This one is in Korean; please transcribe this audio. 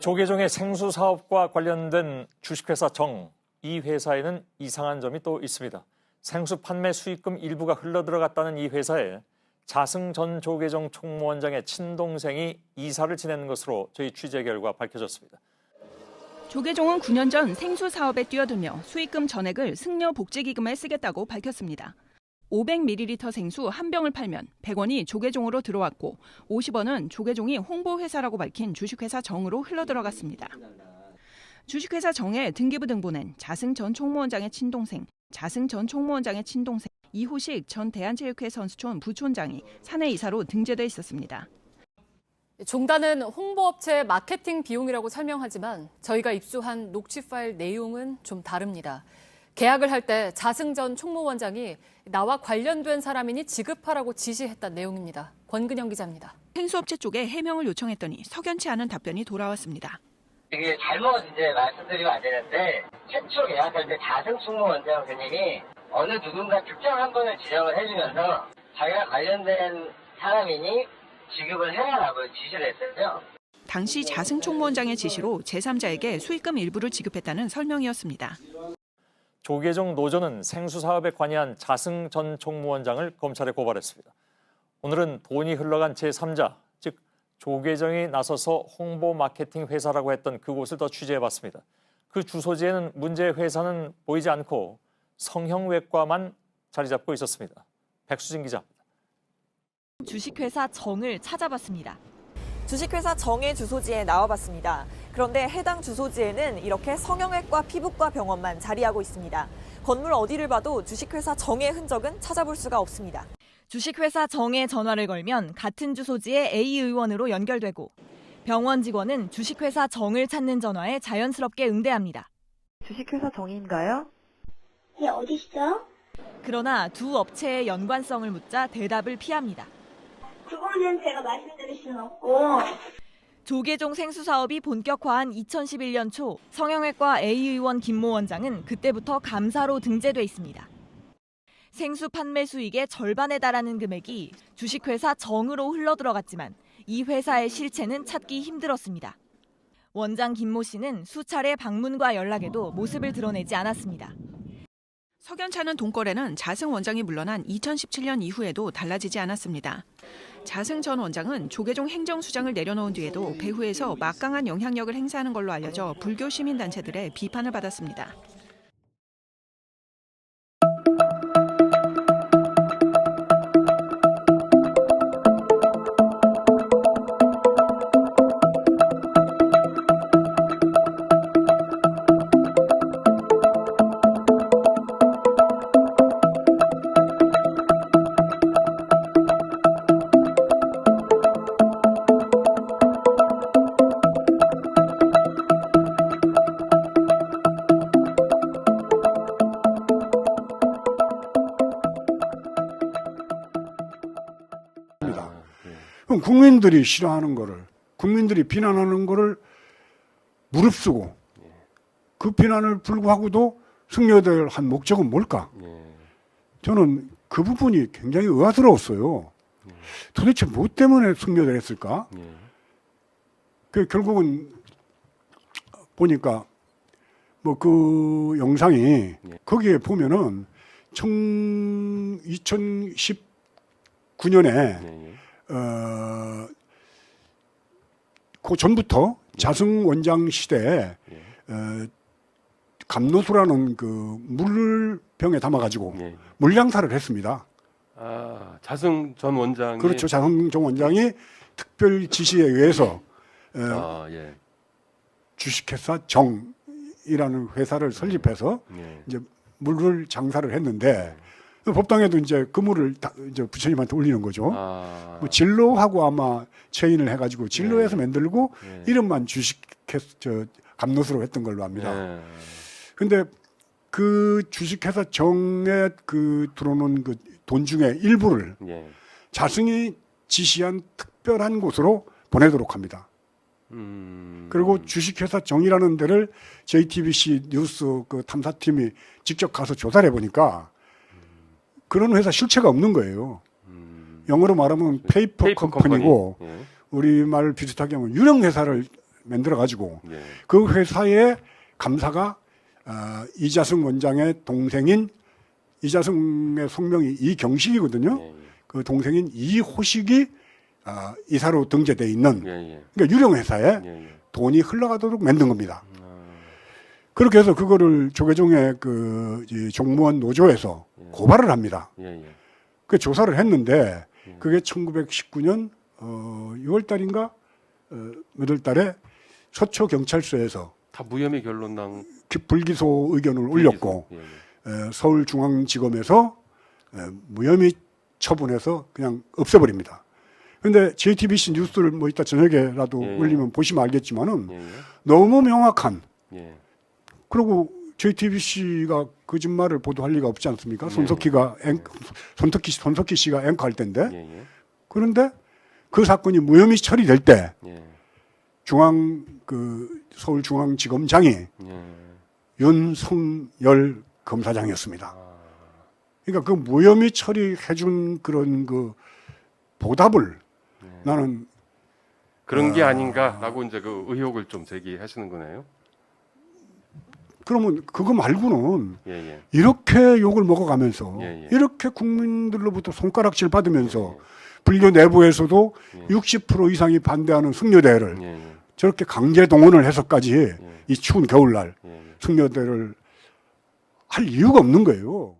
조계종의 생수 사업과 관련된 주식회사 정, 이 회사에는 이상한 점이 또 있습니다. 생수 판매 수익금 일부가 흘러들어갔다는 이 회사에 자승 전 조계종 총무원장의 친동생이 이사를 지내는 것으로 저희 취재 결과 밝혀졌습니다. 조계종은 9년 전 생수 사업에 뛰어들며 수익금 전액을 승려 복지기금에 쓰겠다고 밝혔습니다. 500ml 생수 한 병을 팔면 100원이 조계종으로 들어왔고 50원은 조계종이 홍보회사라고 밝힌 주식회사 정으로 흘러들어갔습니다. 주식회사 정에 등기부 등본엔 자승 전 총무원장의 친동생, 자승 전 총무원장의 친동생, 이호식 전 대한체육회 선수촌 부촌장이 사내 이사로 등재돼 있었습니다. 종단은 홍보업체 마케팅 비용이라고 설명하지만 저희가 입수한 녹취 파일 내용은 좀 다릅니다. 계약을 할 때 자승 전 총무원장이 나와 관련된 사람이니 지급하라고 지시했던 내용입니다. 권근영 기자입니다. 생수업체 쪽에 해명을 요청했더니 석연치 않은 답변이 돌아왔습니다. 이게 잘못 말씀드리면 안 되는데 최초 계약할 때 자승 총무원장 선생님이 어느 누군가 특정한 분을 지정을 해주면서 자기가 관련된 사람이니 지급을 해라라고 지시를 했어요. 당시 자승 총무원장의 지시로 제3자에게 수익금 일부를 지급했다는 설명이었습니다. 조계종 노조는 생수 사업에 관여한 자승 전 총무원장을 검찰에 고발했습니다. 오늘은 돈이 흘러간 제3자, 즉 조계종이 나서서 홍보 마케팅 회사라고 했던 그곳을 더 취재해봤습니다. 그 주소지에는 문제 회사는 보이지 않고 성형외과만 자리 잡고 있었습니다. 백수진 기자입니다. 주식회사 정을 찾아봤습니다. 주식회사 정의 주소지에 나와봤습니다. 그런데 해당 주소지에는 이렇게 성형외과, 피부과 병원만 자리하고 있습니다. 건물 어디를 봐도 주식회사 정의 흔적은 찾아볼 수가 없습니다. 주식회사 정에 전화를 걸면 같은 주소지의 A 의원으로 연결되고 병원 직원은 주식회사 정을 찾는 전화에 자연스럽게 응대합니다. 주식회사 정인가요? 네, 어디시죠? 그러나 두 업체의 연관성을 묻자 대답을 피합니다. 그거는 제가 말씀드릴 수는 없고. 조계종 생수 사업이 본격화한 2011년 초 성형외과 A 의원 김모 원장은 그때부터 감사로 등재돼 있습니다. 생수 판매 수익의 절반에 달하는 금액이 주식회사 정으로 흘러들어갔지만 이 회사의 실체는 찾기 힘들었습니다. 원장 김모 씨는 수차례 방문과 연락에도 모습을 드러내지 않았습니다. 석연치 않은 돈거래는 자승 원장이 물러난 2017년 이후에도 달라지지 않았습니다. 자승 전 원장은 조계종 행정수장을 내려놓은 뒤에도 배후에서 막강한 영향력을 행사하는 걸로 알려져 불교 시민단체들의 비판을 받았습니다. 그럼 국민들이 싫어하는 거를, 국민들이 비난하는 거를 무릅쓰고 그 비난을 불구하고도 승려될 한 목적은 뭘까? 저는 그 부분이 굉장히 의아스러웠어요. 도대체 뭐 때문에 승려를 했을까? 그 결국은 보니까 뭐 그 영상이 거기에 보면은 2019년에 그 전부터 자승 원장 시대에 감노수라는 그 물병에 담아가지고 물량사를 했습니다. 아, 자승 전 원장이 그렇죠. 자승 전 원장이 특별 지시에 의해서 주식회사 정이라는 회사를 설립해서 이제 물을 장사를 했는데. 법당에도 이제 그 물을 이제 부처님한테 올리는 거죠. 뭐 진로하고 아마 체인을 해가지고 진로에서 만들고 이름만 주식회사 감노수로 했던 걸로 압니다. 근데 그 주식회사 정에 그 들어오는 그 돈 중에 일부를 자승이 지시한 특별한 곳으로 보내도록 합니다. 그리고 주식회사 정이라는 데를 JTBC 뉴스 그 탐사팀이 직접 가서 조사를 해보니까 그런 회사 실체가 없는 거예요. 영어로 말하면 페이퍼 컴퍼니고 우리말 비슷하게 하면 유령 회사를 만들어 가지고 예. 그 회사의 감사가 이자승 원장의 동생인 이자승의 성명이 이경식이거든요. 예, 예. 그 동생인 이호식이 이사로 등재돼 있는 예, 예. 그러니까 유령 회사에 예, 예. 돈이 흘러가도록 만든 겁니다. 그렇게 해서 그거를 조계종의 이 종무원 노조에서 고발을 합니다. 예, 예. 그 조사를 했는데 그게 1919년 6월 달인가 몇 월 달에 서초 경찰서에서 다 무혐의 결론 난 불기소 의견을 올렸고 예, 예. 서울중앙지검에서 무혐의 처분해서 그냥 없애버립니다. 그런데 JTBC 뉴스를 뭐 이따 저녁에라도 예, 예. 올리면 보시면 알겠지만은 예, 예. 너무 명확한 예. 그리고 JTBC가 거짓말을 보도할 리가 없지 않습니까? 예. 손석희 씨가 앵커할 때인데 예, 예. 그런데 그 사건이 무혐의 처리될 때 예. 서울중앙지검장이 예. 윤석열 검사장이었습니다. 그러니까 그 무혐의 처리해준 그런 그 보답을 나는 그런 게 아닌가라고 이제 그 의혹을 좀 제기하시는 거네요. 그러면 그거 말고는 예, 예. 이렇게 욕을 먹어가면서 예, 예. 이렇게 국민들로부터 손가락질 받으면서 예, 불교 내부에서도 예. 60% 이상이 반대하는 승려대회를 예, 예. 저렇게 강제 동원을 해서까지 예. 이 추운 겨울날 예, 예. 승려대회를 할 이유가 없는 거예요.